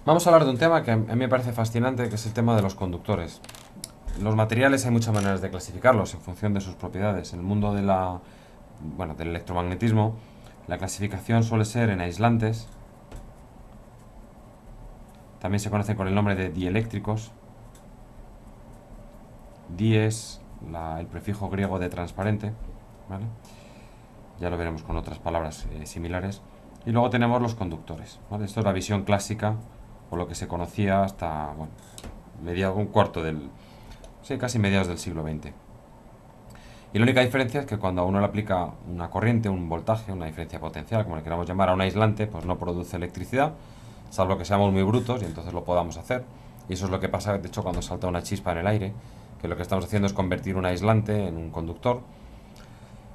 Vamos a hablar de un tema que a mí me parece fascinante, que es el tema de los conductores. Los materiales hay muchas maneras de clasificarlos en función de sus propiedades. En el mundo del electromagnetismo, la clasificación suele ser en aislantes. También se conocen con el nombre de dieléctricos. Di es el prefijo griego de transparente, ¿vale? Ya lo veremos con otras palabras similares. Y luego tenemos los conductores, ¿vale? Esto es la visión clásica, o lo que se conocía hasta, un cuarto del... Sí, casi mediados del siglo XX. Y la única diferencia es que cuando a uno le aplica una corriente, un voltaje, una diferencia potencial, como le queramos llamar, a un aislante, pues no produce electricidad, salvo que seamos muy brutos y entonces lo podamos hacer. Y eso es lo que pasa, de hecho, cuando salta una chispa en el aire, que lo que estamos haciendo es convertir un aislante en un conductor.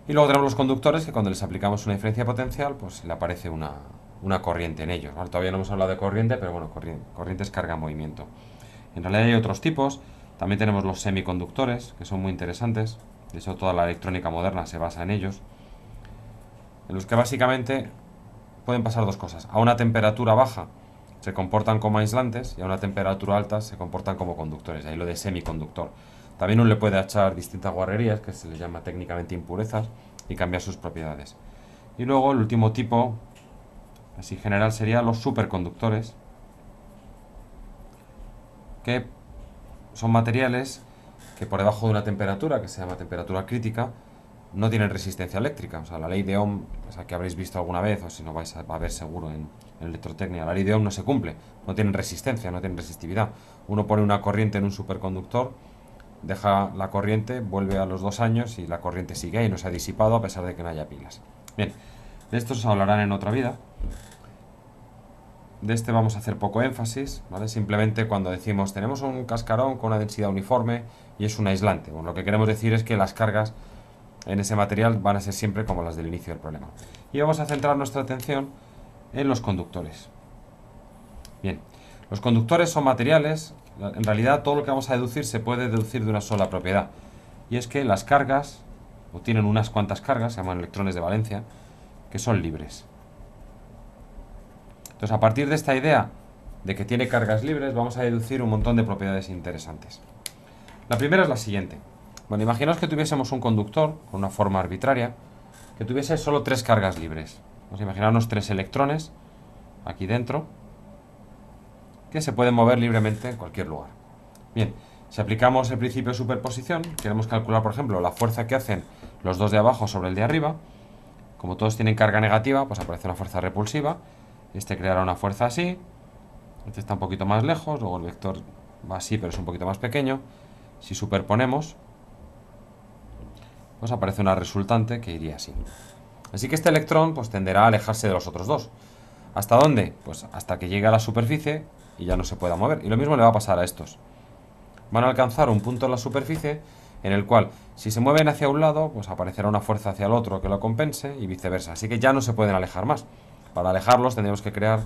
Y luego tenemos los conductores, que cuando les aplicamos una diferencia potencial, pues le aparece una corriente en ellos, ¿vale? Todavía no hemos hablado de corriente, pero bueno, corriente es carga-movimiento. En realidad hay otros tipos. También tenemos los semiconductores, que son muy interesantes. De hecho, toda la electrónica moderna se basa en ellos. En los que básicamente pueden pasar dos cosas. A una temperatura baja se comportan como aislantes y a una temperatura alta se comportan como conductores. Ahí lo de semiconductor. También uno le puede echar distintas guarrerías, que se le llama técnicamente impurezas, y cambiar sus propiedades. Y luego el último tipo, así general, sería los superconductores, que son materiales que por debajo de una temperatura, que se llama temperatura crítica, no tienen resistencia eléctrica. O sea, la ley de Ohm, esa que habréis visto alguna vez, o si no vais a ver seguro en electrotecnia, la ley de Ohm no se cumple. No tienen resistencia, no tienen resistividad. Uno pone una corriente en un superconductor, deja la corriente, vuelve a los 2 años y la corriente sigue y no se ha disipado a pesar de que no haya pilas. Bien, de esto se hablarán en otra vida. De este vamos a hacer poco énfasis, ¿vale? Simplemente cuando decimos tenemos un cascarón con una densidad uniforme y es un aislante. Bueno, lo que queremos decir es que las cargas en ese material van a ser siempre como las del inicio del problema. Y vamos a centrar nuestra atención en los conductores. Bien, los conductores son materiales. En realidad todo lo que vamos a deducir se puede deducir de una sola propiedad. Y es que las cargas, o tienen unas cuantas cargas, se llaman electrones de valencia, que son libres. Entonces, a partir de esta idea de que tiene cargas libres, vamos a deducir un montón de propiedades interesantes. La primera es la siguiente. Bueno, imaginaos que tuviésemos un conductor con una forma arbitraria que tuviese solo 3 cargas libres. Vamos a imaginarnos 3 electrones aquí dentro que se pueden mover libremente en cualquier lugar. Bien, si aplicamos el principio de superposición, queremos calcular, por ejemplo, la fuerza que hacen los dos de abajo sobre el de arriba. Como todos tienen carga negativa, pues aparece una fuerza repulsiva. Este creará una fuerza así. Este está un poquito más lejos, luego el vector va así, pero es un poquito más pequeño. Si superponemos, pues aparece una resultante que iría así. Así que este electrón pues tenderá a alejarse de los otros dos. ¿Hasta dónde? Pues hasta que llegue a la superficie y ya no se pueda mover. Y lo mismo le va a pasar a estos. Van a alcanzar un punto en la superficie en el cual, si se mueven hacia un lado, pues aparecerá una fuerza hacia el otro que lo compense y viceversa. Así que ya no se pueden alejar más. Para alejarlos tendríamos que crear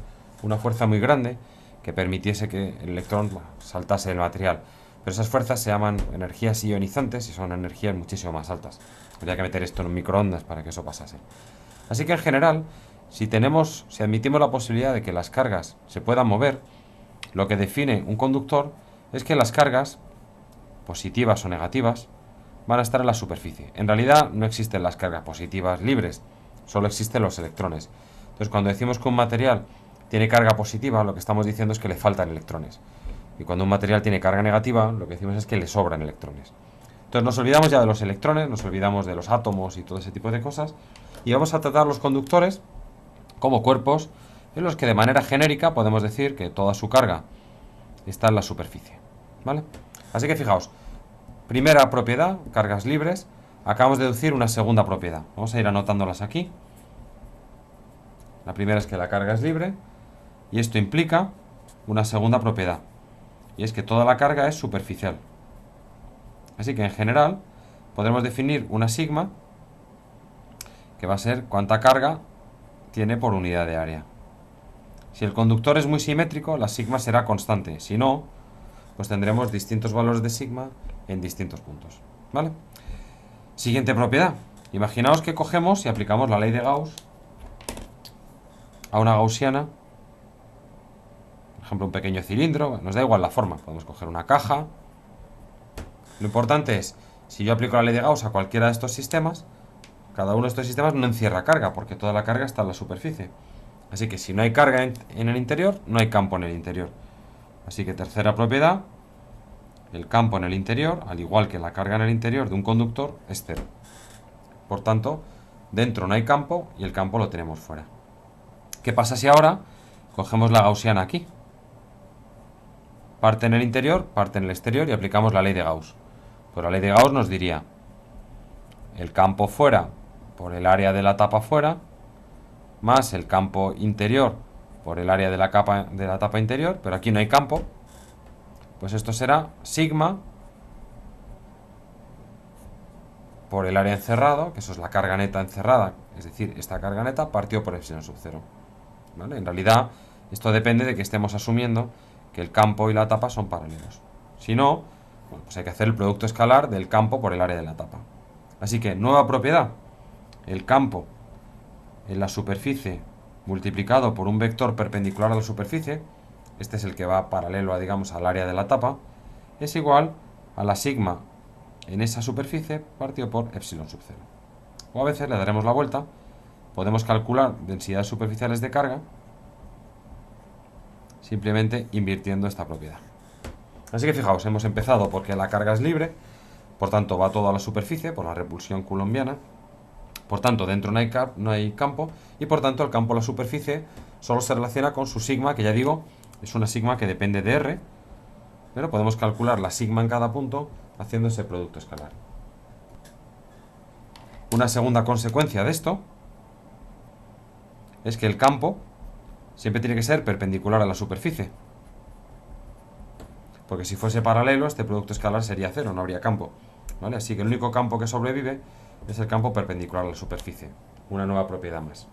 una fuerza muy grande que permitiese que el electrón saltase del material. Pero esas fuerzas se llaman energías ionizantes y son energías muchísimo más altas. Habría que meter esto en un microondas para que eso pasase. Así que en general, si admitimos la posibilidad de que las cargas se puedan mover, lo que define un conductor es que las cargas, positivas o negativas, van a estar en la superficie. En realidad no existen las cargas positivas libres, solo existen los electrones. Entonces, cuando decimos que un material tiene carga positiva, lo que estamos diciendo es que le faltan electrones. Y cuando un material tiene carga negativa, lo que decimos es que le sobran electrones. Entonces nos olvidamos ya de los electrones, nos olvidamos de los átomos y todo ese tipo de cosas, y vamos a tratar los conductores como cuerpos en los que de manera genérica podemos decir que toda su carga está en la superficie, ¿vale? Así que fijaos, primera propiedad, cargas libres. Acabamos de deducir una segunda propiedad. Vamos a ir anotándolas aquí. La primera es que la carga es libre y esto implica una segunda propiedad, y es que toda la carga es superficial. Así que en general podremos definir una sigma que va a ser cuánta carga tiene por unidad de área. Si el conductor es muy simétrico, la sigma será constante. Si no, pues tendremos distintos valores de sigma en distintos puntos, ¿vale? Siguiente propiedad. Imaginaos que cogemos y aplicamos la ley de Gauss a una gaussiana, ejemplo, un pequeño cilindro, nos da igual la forma, podemos coger una caja. Lo importante es, si yo aplico la ley de Gauss a cualquiera de estos sistemas, cada uno de estos sistemas no encierra carga, porque toda la carga está en la superficie. Así que si no hay carga en el interior, no hay campo en el interior. Así que tercera propiedad, el campo en el interior, al igual que la carga en el interior de un conductor, es cero. Por tanto, dentro no hay campo y el campo lo tenemos fuera. ¿Qué pasa si ahora cogemos la gaussiana aquí? Parte en el interior, parte en el exterior y aplicamos la ley de Gauss. Pues la ley de Gauss nos diría el campo fuera por el área de la tapa fuera, más el campo interior por el área de la tapa interior, pero aquí no hay campo, pues esto será sigma por el área encerrado, que eso es la carga neta encerrada, es decir, esta carga neta partido por epsilon sub 0. ¿Vale? En realidad, esto depende de que estemos asumiendo que el campo y la tapa son paralelos. Si no, bueno, pues hay que hacer el producto escalar del campo por el área de la tapa. Así que, nueva propiedad, el campo en la superficie multiplicado por un vector perpendicular a la superficie, este es el que va paralelo, digamos, al área de la tapa, es igual a la sigma en esa superficie partido por epsilon sub 0. O a veces le daremos la vuelta, podemos calcular densidades superficiales de carga simplemente invirtiendo esta propiedad. Así que fijaos, hemos empezado porque la carga es libre, por tanto va todo a la superficie por la repulsión coulombiana, por tanto dentro no hay campo y por tanto el campo a la superficie solo se relaciona con su sigma, que ya digo, es una sigma que depende de R, pero podemos calcular la sigma en cada punto haciendo ese producto escalar. Una segunda consecuencia de esto es que el campo siempre tiene que ser perpendicular a la superficie. Porque si fuese paralelo, este producto escalar sería cero, no habría campo. ¿Vale? Así que el único campo que sobrevive es el campo perpendicular a la superficie. Una nueva propiedad más.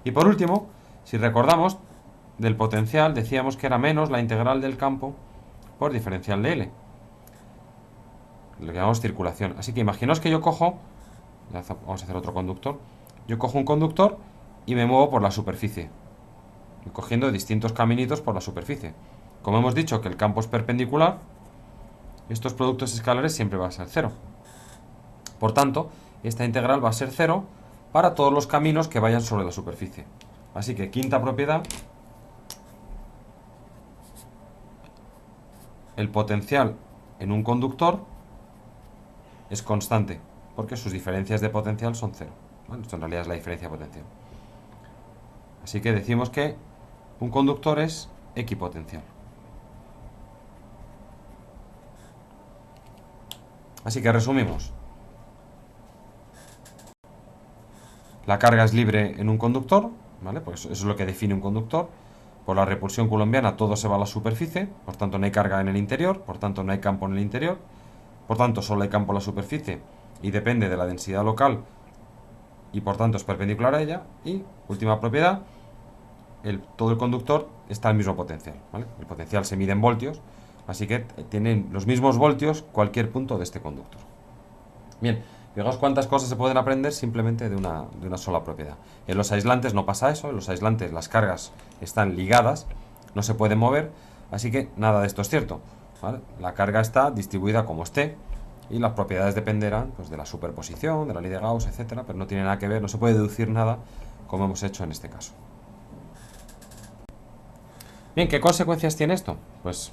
Y por último, si recordamos, del potencial decíamos que era menos la integral del campo por diferencial de L. Lo que llamamos circulación. Así que imaginaos que yo cojo, vamos a hacer otro conductor, yo cojo un conductor y me muevo por la superficie, cogiendo distintos caminitos por la superficie. Como hemos dicho que el campo es perpendicular, estos productos escalares siempre van a ser cero. Por tanto, esta integral va a ser cero para todos los caminos que vayan sobre la superficie. Así que quinta propiedad, el potencial en un conductor es constante, porque sus diferencias de potencial son cero. Bueno, esto en realidad es la diferencia de potencial. Así que decimos que un conductor es equipotencial. Así que resumimos. La carga es libre en un conductor, ¿vale? Pues eso es lo que define un conductor. Por la repulsión coulombiana todo se va a la superficie, por tanto no hay carga en el interior, por tanto no hay campo en el interior, por tanto solo hay campo en la superficie y depende de la densidad local y por tanto es perpendicular a ella. Y última propiedad, todo el conductor está al mismo potencial, ¿vale? El potencial se mide en voltios, así que tienen los mismos voltios cualquier punto de este conductor. Bien, fijaos cuántas cosas se pueden aprender simplemente de una sola propiedad. En los aislantes no pasa eso, en los aislantes las cargas están ligadas, no se pueden mover, así que nada de esto es cierto, ¿vale? La carga está distribuida como esté y las propiedades dependerán pues, de la superposición, de la ley de Gauss, etcétera, pero no tiene nada que ver, no se puede deducir nada como hemos hecho en este caso. Bien, ¿qué consecuencias tiene esto? Pues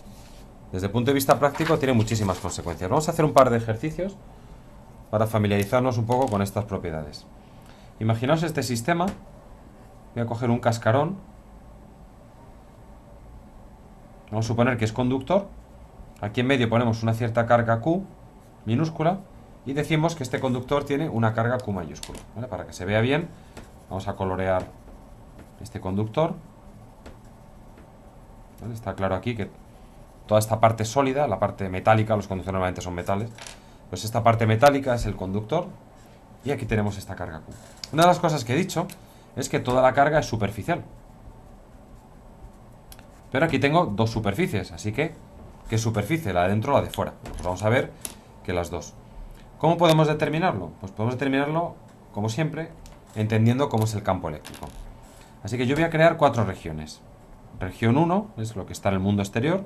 desde el punto de vista práctico tiene muchísimas consecuencias. Vamos a hacer un par de ejercicios para familiarizarnos un poco con estas propiedades. Imaginaos este sistema. Voy a coger un cascarón. Vamos a suponer que es conductor. Aquí en medio ponemos una cierta carga Q minúscula y decimos que este conductor tiene una carga Q mayúscula, ¿vale? Para que se vea bien, vamos a colorear este conductor. ¿Vale? Está claro aquí que toda esta parte sólida, la parte metálica, los conductores normalmente son metales, pues esta parte metálica es el conductor y aquí tenemos esta carga Q. Una de las cosas que he dicho es que toda la carga es superficial. Pero aquí tengo dos superficies, así que ¿qué superficie? ¿La de dentro o la de fuera? Pues vamos a ver que las dos. ¿Cómo podemos determinarlo? Pues podemos determinarlo, como siempre, entendiendo cómo es el campo eléctrico. Así que yo voy a crear 4 regiones. región 1 es lo que está en el mundo exterior,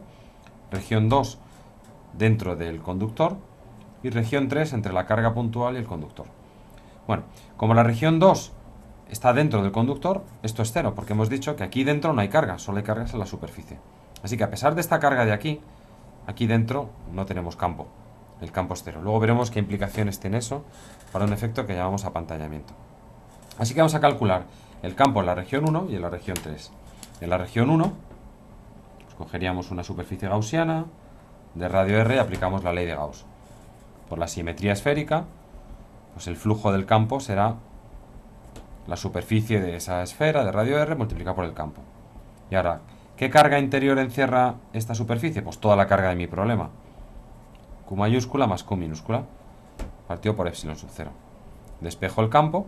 región 2 dentro del conductor y región 3 entre la carga puntual y el conductor. Bueno, como la región 2 está dentro del conductor, esto es cero, porque hemos dicho que aquí dentro no hay carga, solo hay cargas en la superficie. Así que a pesar de esta carga de aquí, aquí dentro no tenemos campo, el campo es cero. Luego veremos qué implicaciones tiene eso para un efecto que llamamos apantallamiento. Así que vamos a calcular el campo en la región 1 y en la región 3. En la región 1, pues cogeríamos una superficie gaussiana de radio R y aplicamos la ley de Gauss. Por la simetría esférica, pues el flujo del campo será la superficie de esa esfera de radio R multiplicada por el campo. Y ahora, ¿qué carga interior encierra esta superficie? Pues toda la carga de mi problema. Q mayúscula más Q minúscula, partido por epsilon sub 0. Despejo el campo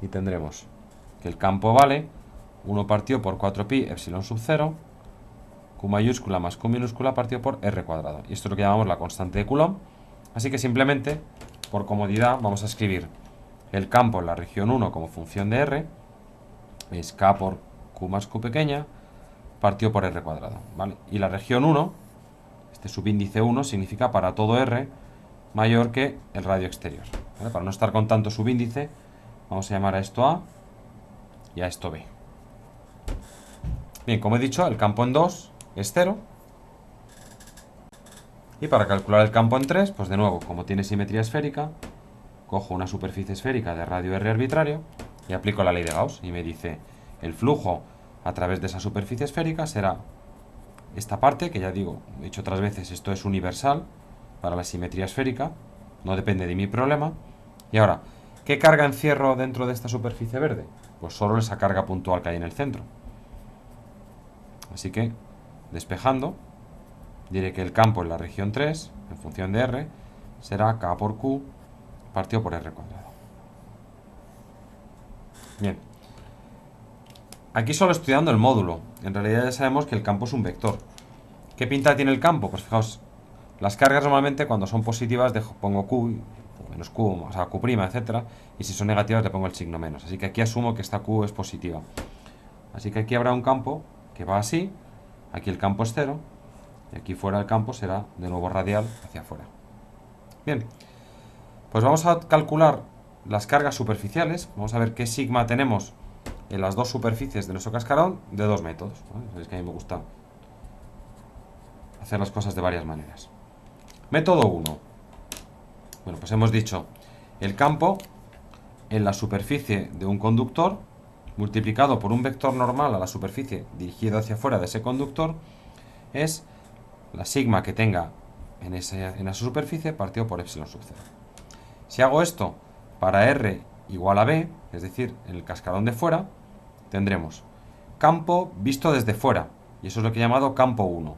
y tendremos que el campo vale 1 partido por 4pi epsilon sub 0, Q mayúscula más Q minúscula partido por R cuadrado. Y esto es lo que llamamos la constante de Coulomb. Así que simplemente, por comodidad, vamos a escribir el campo en la región 1 como función de R, es K por Q más Q pequeña, partido por R cuadrado, ¿vale? Y la región 1, este subíndice 1, significa para todo R mayor que el radio exterior, ¿vale? Para no estar con tanto subíndice, vamos a llamar a esto A y a esto B. Bien, como he dicho, el campo en 2 es 0. Y para calcular el campo en 3, pues de nuevo, como tiene simetría esférica, cojo una superficie esférica de radio R arbitrario y aplico la ley de Gauss. Y me dice, el flujo a través de esa superficie esférica será esta parte, que ya digo, he dicho otras veces, esto es universal para la simetría esférica, no depende de mi problema. Y ahora, ¿qué carga encierro dentro de esta superficie verde? Pues solo esa carga puntual que hay en el centro. Así que, despejando, diré que el campo en la región 3, en función de R, será K por Q partido por R cuadrado. Bien. Aquí solo estoy dando el módulo. En realidad ya sabemos que el campo es un vector. ¿Qué pinta tiene el campo? Pues fijaos, las cargas normalmente cuando son positivas pongo Q, menos Q, o sea, Q', etcétera, y si son negativas le pongo el signo menos. Así que aquí asumo que esta Q es positiva. Así que aquí habrá un campo que va así, aquí el campo es 0, y aquí fuera el campo será de nuevo radial hacia afuera. Bien, pues vamos a calcular las cargas superficiales. Vamos a ver qué sigma tenemos en las dos superficies de nuestro cascarón de dos métodos, ¿vale? Es que a mí me gusta hacer las cosas de varias maneras. Método 1. Bueno, pues hemos dicho el campo en la superficie de un conductor multiplicado por un vector normal a la superficie dirigido hacia afuera de ese conductor es la sigma que tenga en esa superficie partido por epsilon sub 0. Si hago esto para R igual a B, es decir, en el cascarón de fuera, tendremos campo visto desde fuera, y eso es lo que he llamado campo 1,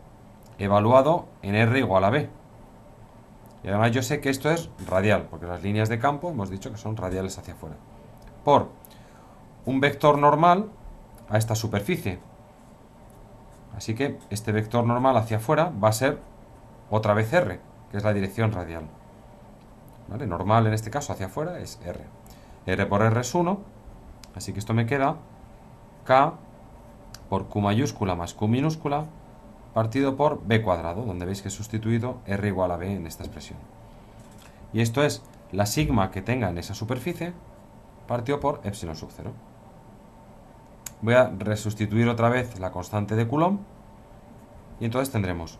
evaluado en R igual a B. Y además yo sé que esto es radial, porque las líneas de campo hemos dicho que son radiales hacia afuera, por un vector normal a esta superficie. Así que este vector normal hacia afuera va a ser otra vez R, que es la dirección radial. ¿Vale? Normal en este caso hacia afuera es R. R por R es 1, así que esto me queda K por Q mayúscula más Q minúscula partido por B cuadrado, donde veis que he sustituido R igual a B en esta expresión. Y esto es la sigma que tenga en esa superficie partido por epsilon sub 0. Voy a resustituir otra vez la constante de Coulomb y entonces tendremos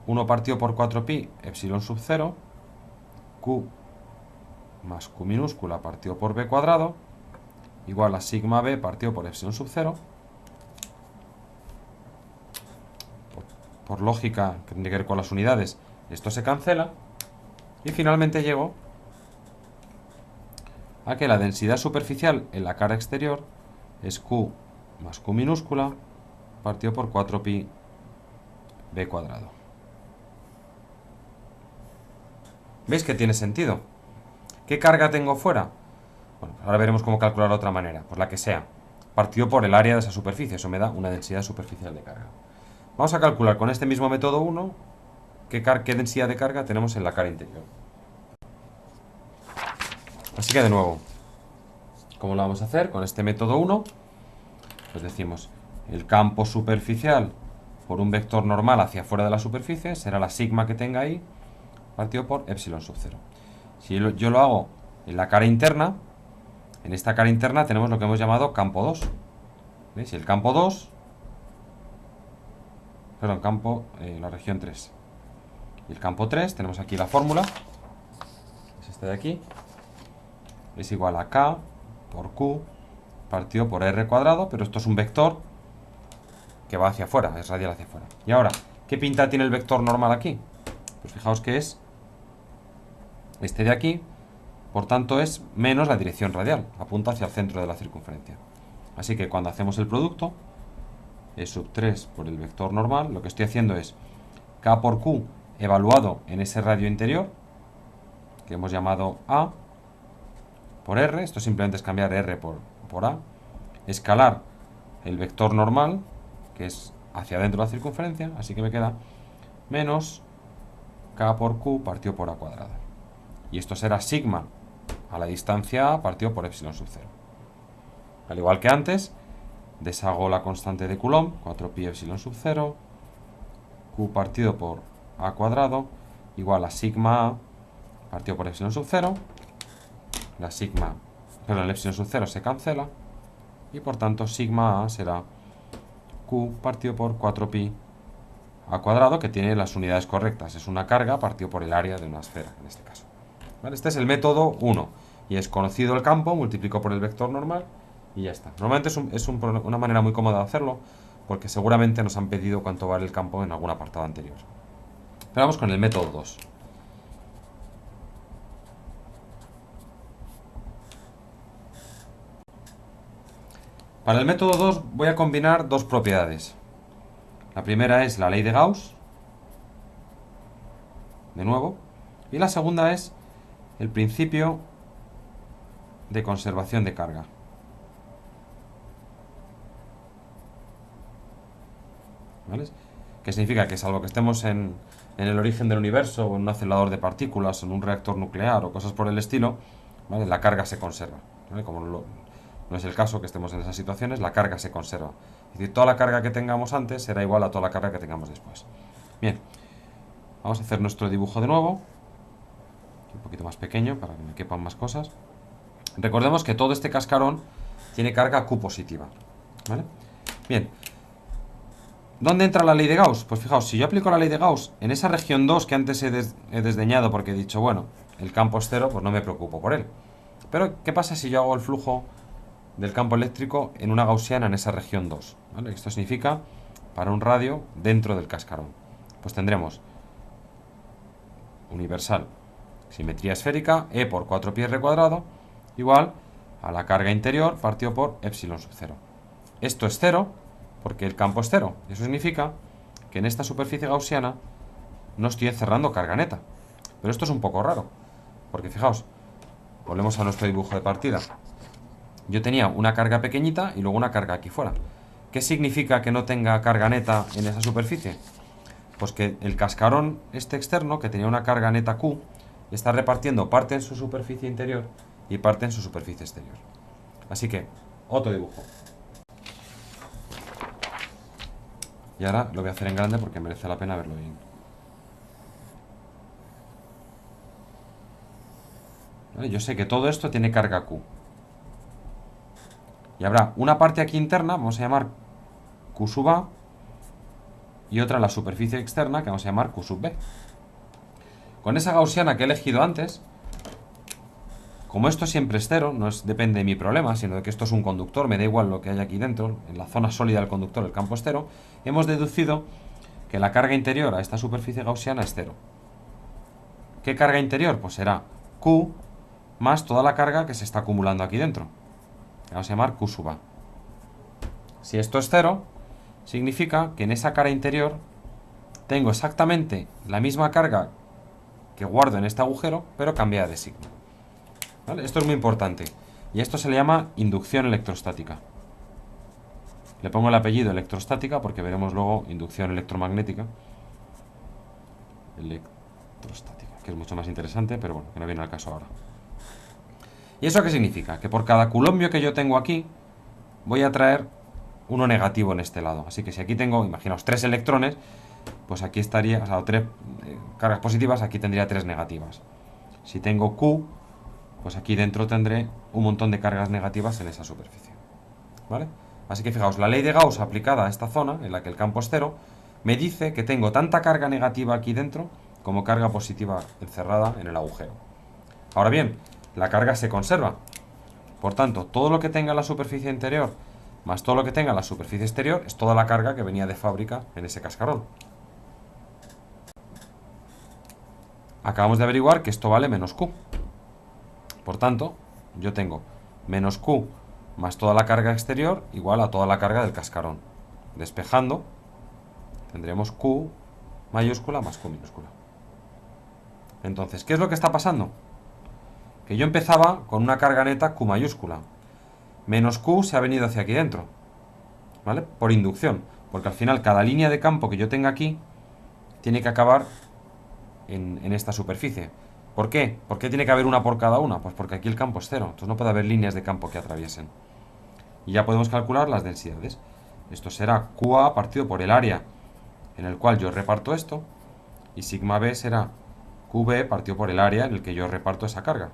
1 partido por 4pi epsilon sub 0 Q más Q minúscula partido por B cuadrado igual a sigma B partido por epsilon sub 0. Por lógica que tiene que ver con las unidades, esto se cancela y finalmente llego a que la densidad superficial en la cara exterior es Q más Q minúscula partido por 4pi B cuadrado. ¿Veis que tiene sentido? ¿Qué carga tengo fuera? Bueno, ahora veremos cómo calcular de otra manera, pues la que sea, partido por el área de esa superficie, eso me da una densidad superficial de carga. Vamos a calcular con este mismo método 1 qué densidad de carga tenemos en la cara interior. Así que de nuevo, ¿cómo lo vamos a hacer? Con este método 1, pues decimos el campo superficial por un vector normal hacia afuera de la superficie será la sigma que tenga ahí partido por epsilon sub 0. Si yo lo hago en la cara interna, en esta cara interna tenemos lo que hemos llamado campo 2. ¿Veis? Y el campo 2, perdón, la región 3. Y el campo 3, tenemos aquí la fórmula, es este de aquí, es igual a K por Q partido por R cuadrado, pero esto es un vector que va hacia afuera, es radial hacia afuera. Y ahora, ¿qué pinta tiene el vector normal aquí? Pues fijaos que es este de aquí, por tanto es menos la dirección radial, apunta hacia el centro de la circunferencia. Así que cuando hacemos el producto, E sub 3 por el vector normal, lo que estoy haciendo es K por Q evaluado en ese radio interior, que hemos llamado A, por R, esto simplemente es cambiar R por A, escalar el vector normal, que es hacia adentro de la circunferencia, así que me queda menos K por Q partido por A cuadrado. Y esto será sigma a la distancia A partido por epsilon sub 0. Al igual que antes, deshago la constante de Coulomb, 4pi epsilon sub 0, Q partido por A cuadrado, igual a sigma A partido por epsilon sub 0. El epsilon sub 0 se cancela, y por tanto sigma A será Q partido por 4pi A cuadrado, que tiene las unidades correctas. Es una carga partido por el área de una esfera, en este caso. ¿Vale? Este es el método 1. Y es conocido el campo, multiplico por el vector normal y ya está. Normalmente es una manera muy cómoda de hacerlo, porque seguramente nos han pedido cuánto vale el campo en algún apartado anterior. Pero vamos con el método 2. Para el método 2 voy a combinar dos propiedades. La primera es la ley de Gauss, de nuevo, y la segunda es el principio de conservación de carga. ¿Vale? Que significa que salvo que estemos en el origen del universo, o en un acelerador de partículas, o en un reactor nuclear, o cosas por el estilo, ¿vale? La carga se conserva. ¿Vale? Como no es el caso que estemos en esas situaciones, la carga se conserva. Es decir, toda la carga que tengamos antes será igual a toda la carga que tengamos después. Bien, vamos a hacer nuestro dibujo de nuevo, un poquito más pequeño para que me quepan más cosas. Recordemos que todo este cascarón tiene carga Q positiva, ¿vale? Bien, ¿dónde entra la ley de Gauss? Pues fijaos, si yo aplico la ley de Gauss en esa región 2 que antes he desdeñado porque he dicho, bueno, el campo es cero, pues no me preocupo por él. Pero, ¿qué pasa si yo hago el flujo del campo eléctrico en una gaussiana en esa región 2? ¿Vale? Esto significa para un radio dentro del cascarón. Pues tendremos universal, simetría esférica, E por 4pi r cuadrado, igual a la carga interior partido por epsilon sub 0. Esto es cero porque el campo es cero. Eso significa que en esta superficie gaussiana no estoy encerrando carga neta. Pero esto es un poco raro, porque fijaos, volvemos a nuestro dibujo de partida. Yo tenía una carga pequeñita y luego una carga aquí fuera. ¿Qué significa que no tenga carga neta en esa superficie? Pues que el cascarón este externo, que tenía una carga neta Q, está repartiendo parte en su superficie interior y parte en su superficie exterior. Así que, otro dibujo. Y ahora lo voy a hacer en grande porque merece la pena verlo bien. ¿Vale? Yo sé que todo esto tiene carga Q. Y habrá una parte aquí interna, vamos a llamar Q sub A, y otra en la superficie externa, que vamos a llamar Q sub B. Con esa gaussiana que he elegido antes, como esto siempre es cero, no depende de mi problema, sino de que esto es un conductor, me da igual lo que hay aquí dentro, en la zona sólida del conductor el campo es cero, hemos deducido que la carga interior a esta superficie gaussiana es cero. ¿Qué carga interior? Pues será Q más toda la carga que se está acumulando aquí dentro. Vamos a llamar Q sub A. Si esto es cero, significa que en esa cara interior tengo exactamente la misma carga que guardo en este agujero, pero cambiada de signo. ¿Vale? Esto es muy importante. Y esto se le llama inducción electrostática. Le pongo el apellido electrostática porque veremos luego inducción electromagnética. Electrostática, que es mucho más interesante, pero bueno, que no viene al caso ahora. ¿Y eso qué significa? Que por cada coulombio que yo tengo aquí, voy a traer uno negativo en este lado. Así que si aquí tengo, imaginaos, 3 electrones, pues aquí estaría, o sea, 3 cargas positivas, aquí tendría 3 negativas. Si tengo Q, pues aquí dentro tendré un montón de cargas negativas en esa superficie. ¿Vale? Así que fijaos, la ley de Gauss aplicada a esta zona, en la que el campo es cero, me dice que tengo tanta carga negativa aquí dentro como carga positiva encerrada en el agujero. Ahora bien, la carga se conserva. Por tanto, todo lo que tenga la superficie interior más todo lo que tenga la superficie exterior es toda la carga que venía de fábrica en ese cascarón. Acabamos de averiguar que esto vale menos Q. Por tanto, yo tengo menos Q más toda la carga exterior igual a toda la carga del cascarón. Despejando, tendremos Q mayúscula más Q minúscula. Entonces, ¿qué es lo que está pasando? Que yo empezaba con una carga neta Q mayúscula. Menos Q se ha venido hacia aquí dentro, ¿vale? Por inducción, porque al final cada línea de campo que yo tenga aquí tiene que acabar en esta superficie. ¿Por qué? ¿Por qué tiene que haber una por cada una? Pues porque aquí el campo es cero, entonces no puede haber líneas de campo que atraviesen. Y ya podemos calcular las densidades. Esto será QA partido por el área en el cual yo reparto esto, y sigma B será QB partido por el área en el que yo reparto esa carga.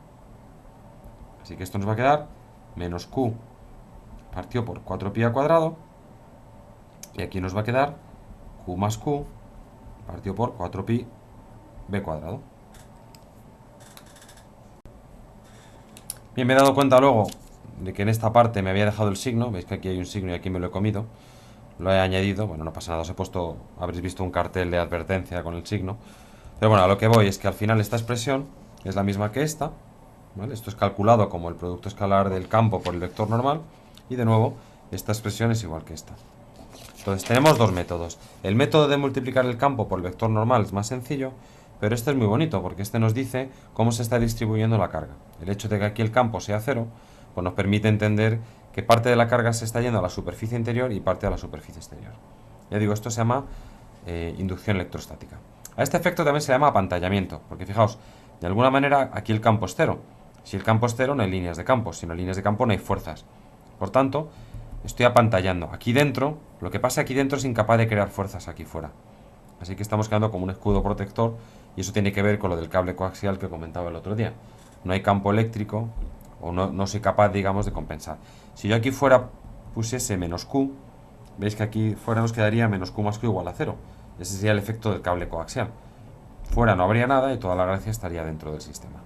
Así que esto nos va a quedar menos Q partido por 4pi al cuadrado, y aquí nos va a quedar Q más Q partido por 4pi b cuadrado. Bien, me he dado cuenta luego de que en esta parte me había dejado el signo. Veis que aquí hay un signo y aquí me lo he comido. Lo he añadido, bueno, no pasa nada, os he puesto, habréis visto un cartel de advertencia con el signo. Pero bueno, a lo que voy es que al final esta expresión es la misma que esta, ¿vale? Esto es calculado como el producto escalar del campo por el vector normal. Y de nuevo, esta expresión es igual que esta. Entonces tenemos dos métodos. El método de multiplicar el campo por el vector normal es más sencillo, pero este es muy bonito porque este nos dice cómo se está distribuyendo la carga. El hecho de que aquí el campo sea cero, pues nos permite entender que parte de la carga se está yendo a la superficie interior y parte a la superficie exterior. Ya digo, esto se llama inducción electrostática. A este efecto también se llama apantallamiento, porque fijaos, de alguna manera aquí el campo es cero. Si el campo es cero no hay líneas de campo, si no hay líneas de campo no hay fuerzas. Por tanto, estoy apantallando. Aquí dentro, lo que pasa aquí dentro es incapaz de crear fuerzas aquí fuera. Así que estamos quedando como un escudo protector, y eso tiene que ver con lo del cable coaxial que comentaba el otro día. No hay campo eléctrico, o no soy capaz, digamos, de compensar. Si yo aquí fuera pusiese menos Q, veis que aquí fuera nos quedaría menos Q más Q igual a 0. Ese sería el efecto del cable coaxial. Fuera no habría nada y toda la gracia estaría dentro del sistema.